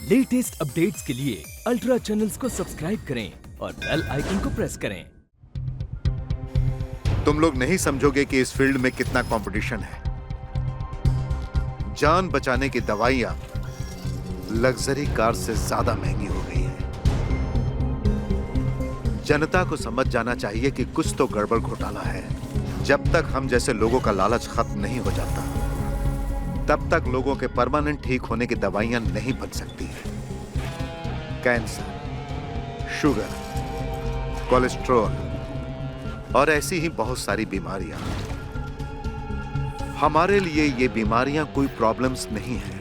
Latest updates के लिए ultra channels को सब्सक्राइब करें और बेल आइकन को प्रेस करें। तुम लोग नहीं समझोगे कि इस फील्ड में कितना कंपटीशन है। जान बचाने की दवाइयां लग्जरी कार से ज्यादा महंगी हो गई है। जनता को समझ जाना चाहिए कि कुछ तो गड़बड़ घोटाला है। जब तक हम जैसे लोगों का लालच खत्म नहीं हो जाता, तब तक लोगों के परमानेंट ठीक होने की दवाइयां नहीं बन सकती है। कैंसर, शुगर, कोलेस्ट्रॉल और ऐसी ही बहुत सारी बीमारियां। हमारे लिए ये बीमारियां कोई प्रॉब्लम्स नहीं है,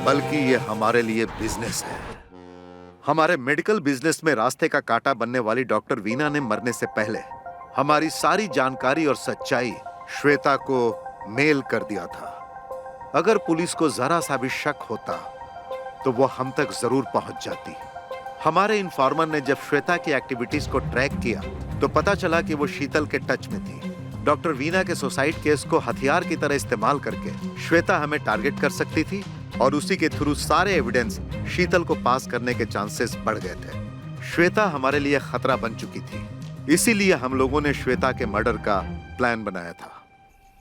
बल्कि ये हमारे लिए बिजनेस है। हमारे मेडिकल बिजनेस में रास्ते का कांटा बनने वाली डॉक्टर वीना ने मरने से पहले हमारी सारी जानकारी और सच्चाई श्वेता को मेल कर दिया था। अगर पुलिस को जरा सा भी शक होता तो वो हम तक जरूर पहुंच जाती। हमारे इन्फॉर्मर ने जब श्वेता की एक्टिविटीज को ट्रैक किया तो पता चला कि वो शीतल के टच में थी। डॉक्टर वीना के सुसाइड केस को हथियार की तरह इस्तेमाल करके श्वेता हमें टारगेट कर सकती थी और उसी के थ्रू सारे एविडेंस शीतल को पास करने के चांसेस बढ़ गए थे। श्वेता हमारे लिए खतरा बन चुकी थी, इसीलिए हम लोगों ने श्वेता के मर्डर का प्लान बनाया था।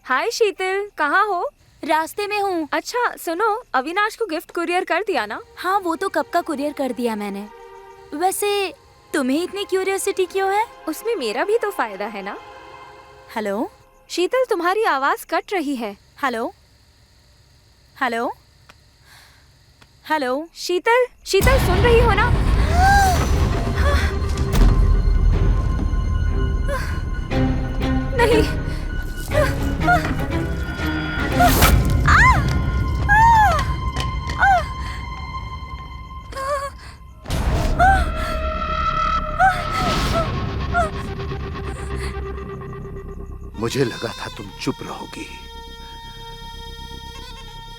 हाय शीतल, कहाँ हो? रास्ते में हूँ। अच्छा सुनो, अविनाश को गिफ्ट कुरियर कर दिया ना? हाँ, वो तो कब का कुरियर कर दिया मैंने। वैसे तुम्हें इतनी क्यूरियोसिटी क्यों है? उसमें मेरा भी तो फायदा है ना। हेलो शीतल, तुम्हारी आवाज कट रही है। हेलो हेलो हेलो शीतल, शीतल सुन रही हो ना? नहीं। मुझे लगा था तुम चुप रहोगी।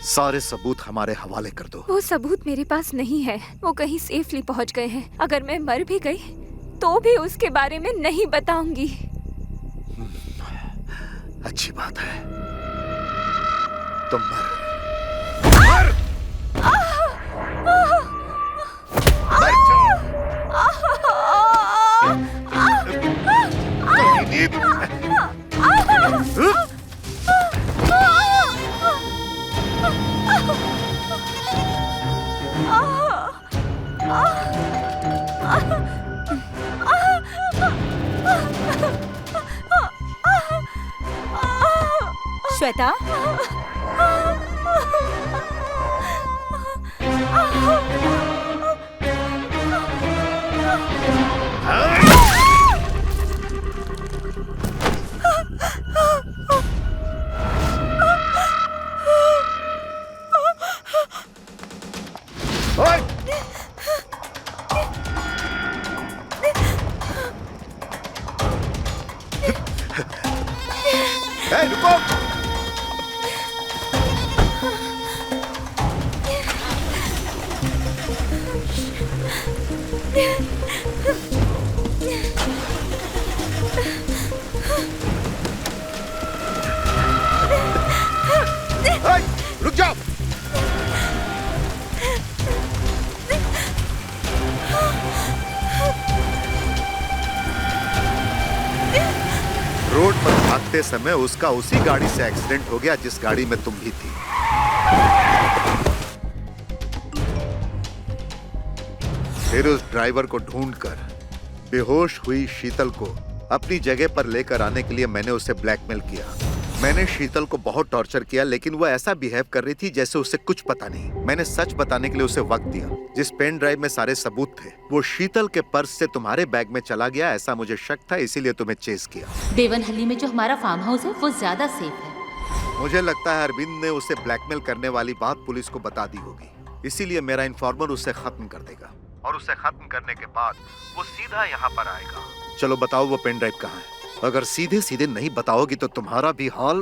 सारे सबूत हमारे हवाले कर दो। वो सबूत मेरे पास नहीं है, वो कहीं सेफली पहुंच गए हैं। अगर मैं मर भी गई तो भी उसके बारे में नहीं बताऊंगी। अच्छी बात है, तुम मर श्वेता, रुको। रुक जाओ। रोड पर भागते समय उसका उसी गाड़ी से एक्सीडेंट हो गया जिस गाड़ी में तुम भी थी। फिर उस ड्राइवर को ढूंढकर बेहोश हुई शीतल को अपनी जगह पर लेकर आने के लिए मैंने उसे ब्लैकमेल किया। मैंने शीतल को बहुत टॉर्चर किया, लेकिन वो ऐसा बिहेव कर रही थी जैसे उसे कुछ पता नहीं। मैंने सच बताने के लिए उसे वक्त दिया। जिस पेन ड्राइव में सारे सबूत थे वो शीतल के पर्स से तुम्हारे बैग में चला गया, ऐसा मुझे शक था, इसीलिए तुम्हें चेस किया। देवनहल्ली में जो हमारा फार्म हाउस है वो ज्यादा सेफ है। मुझे लगता है अरविंद ने उसे ब्लैकमेल करने वाली बात पुलिस को बता दी होगी, इसीलिए मेरा इन्फॉर्मर उसे खत्म कर देगा और उसे खत्म करने के बाद वो सीधा यहाँ पर आएगा। चलो बताओ वो पेन ड्राइव कहाँ है? अगर सीधे सीधे नहीं बताओगी तो तुम्हारा भी हाल।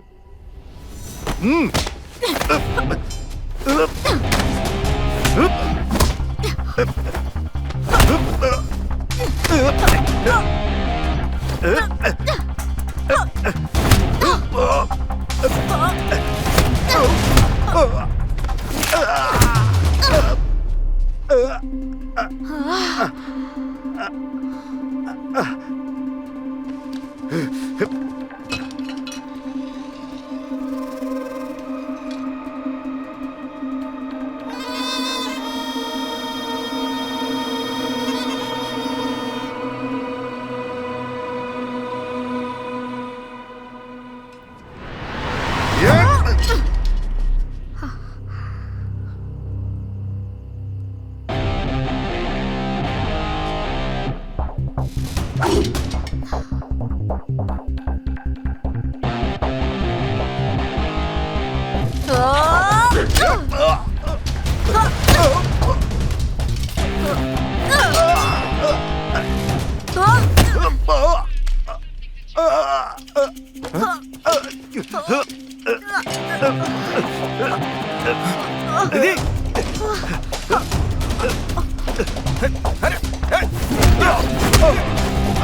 दीदी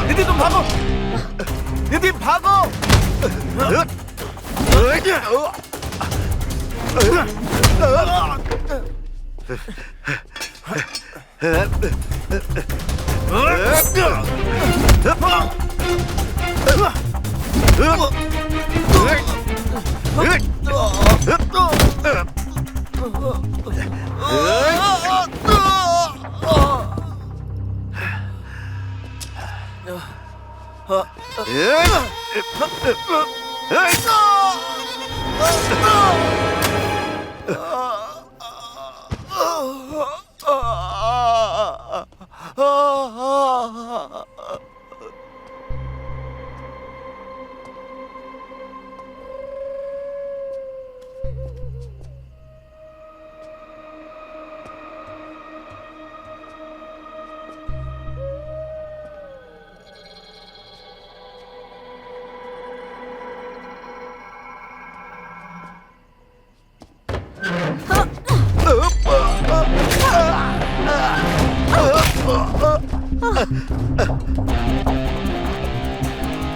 दीदी तुम भागो, दीदी भागो।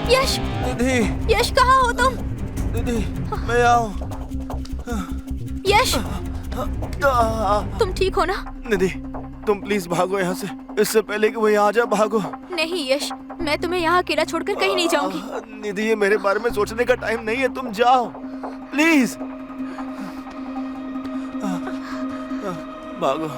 यश, दीदी यश कहाँ हो तुम? दीदी मैं आऊं। यश, तुम ठीक हो ना? दीदी तुम प्लीज भागो यहाँ से, इससे पहले कि वो यहाँ आ जाए। भागो। नहीं यश, मैं तुम्हें यहाँ अकेला छोड़कर कहीं नहीं जाऊंगी। दीदी ये मेरे बारे में सोचने का टाइम नहीं है, तुम जाओ प्लीज। भागो।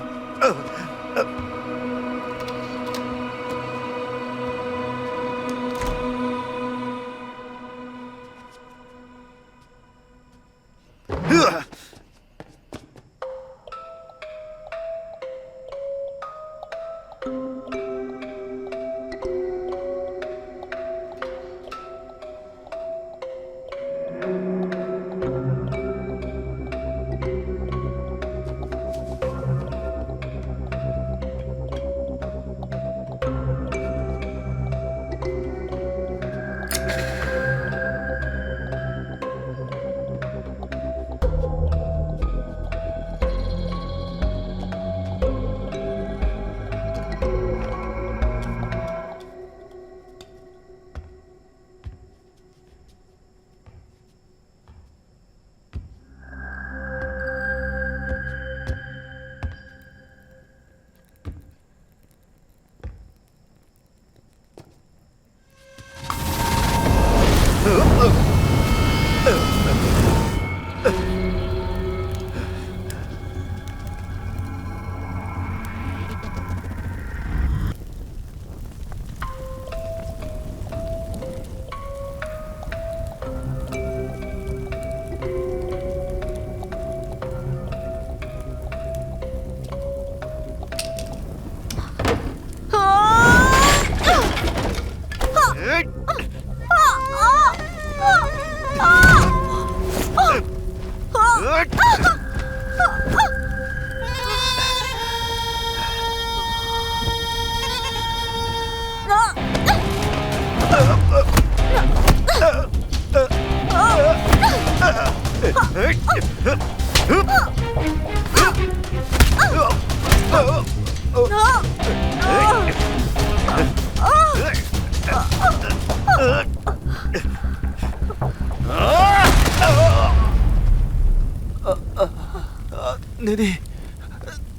निधि,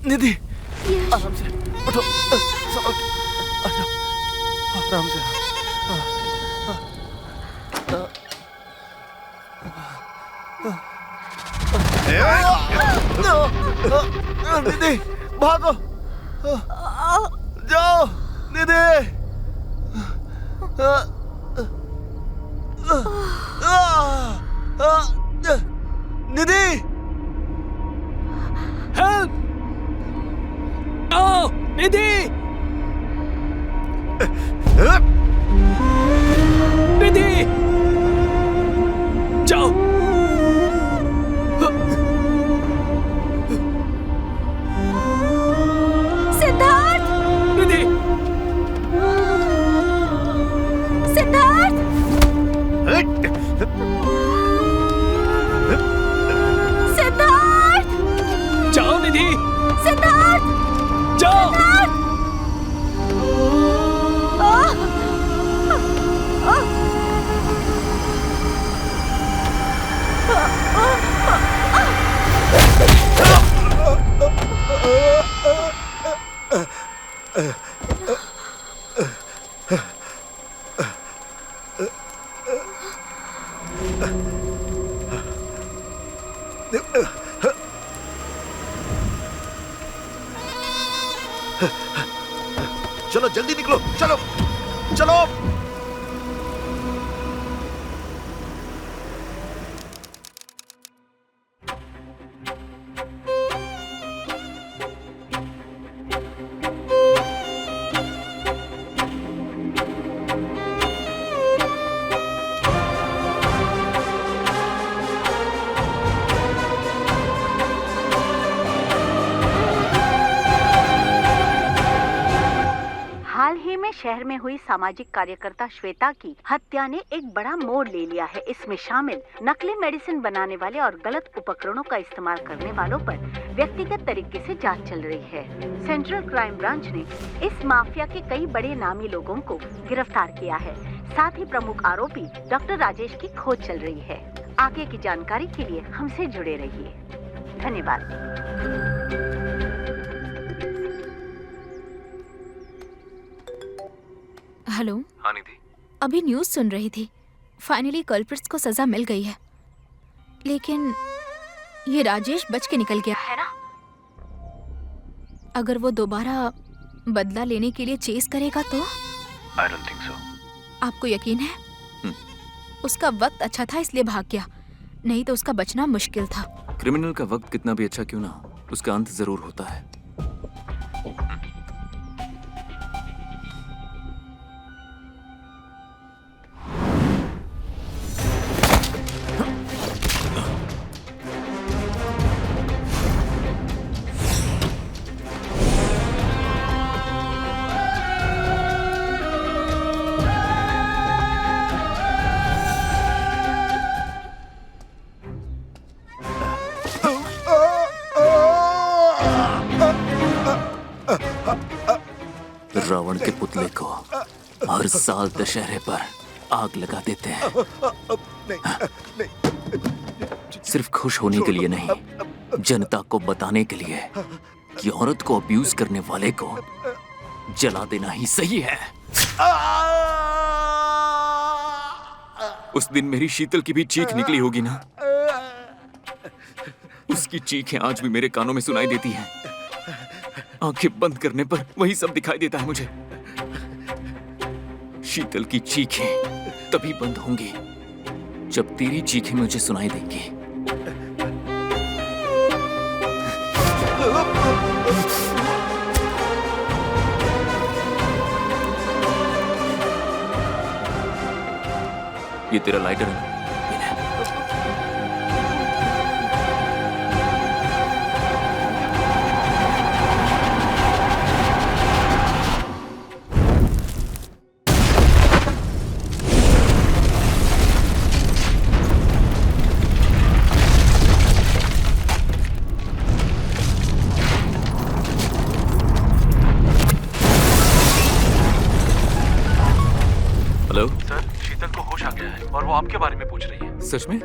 निधि, आराम से उठो, संभल के, आ जाओ। आराम से। दीदी भागो, जाओ दीदी। दीदी हेल्प! आओ, निधि! निधि! जाओ! सिद्धार्थ! निधि! सिद्धार्थ! सिद्धार्थ! जाओ निधि! सिद्धार्थ! जाओ! चलो जल्दी निकलो, चलो चलो। हाल ही में शहर में हुई सामाजिक कार्यकर्ता श्वेता की हत्या ने एक बड़ा मोड़ ले लिया है। इसमें शामिल नकली मेडिसिन बनाने वाले और गलत उपकरणों का इस्तेमाल करने वालों पर व्यक्तिगत तरीके से जांच चल रही है। सेंट्रल क्राइम ब्रांच ने इस माफिया के कई बड़े नामी लोगों को गिरफ्तार किया है। साथ ही प्रमुख आरोपी डॉक्टर राजेश की खोज चल रही है। आगे की जानकारी के लिए हमसे जुड़े रहिए। धन्यवाद। हेलो। हाँ निधि, अभी न्यूज़ सुन रही थी। फाइनली कल्प्रिट्स को सजा मिल गई है, लेकिन ये राजेश बच के निकल गया है ना। अगर वो दोबारा बदला लेने के लिए चेस करेगा तो? I don't think so. आपको यकीन है? उसका वक्त अच्छा था इसलिए भाग गया, नहीं तो उसका बचना मुश्किल था। क्रिमिनल का वक्त कितना भी अच्छा क्यों ना, उसका अंत जरूर होता है। रावण के पुतले को हर साल दशहरे पर आग लगा देते हैं। सिर्फ खुश होने के लिए नहीं, जनता को बताने के लिए कि औरत को अब्यूज करने वाले को जला देना ही सही है। उस दिन मेरी शीतल की भी चीख निकली होगी ना। उसकी चीखें आज भी मेरे कानों में सुनाई देती हैं। आंखें बंद करने पर वही सब दिखाई देता है मुझे। शीतल की चीखें तभी बंद होंगी जब तेरी चीखें मुझे सुनाई देंगी। ये तेरा लाइटर है ना? सर, शीतल को होश आ गया है और वो आपके बारे में पूछ रही है। सच में?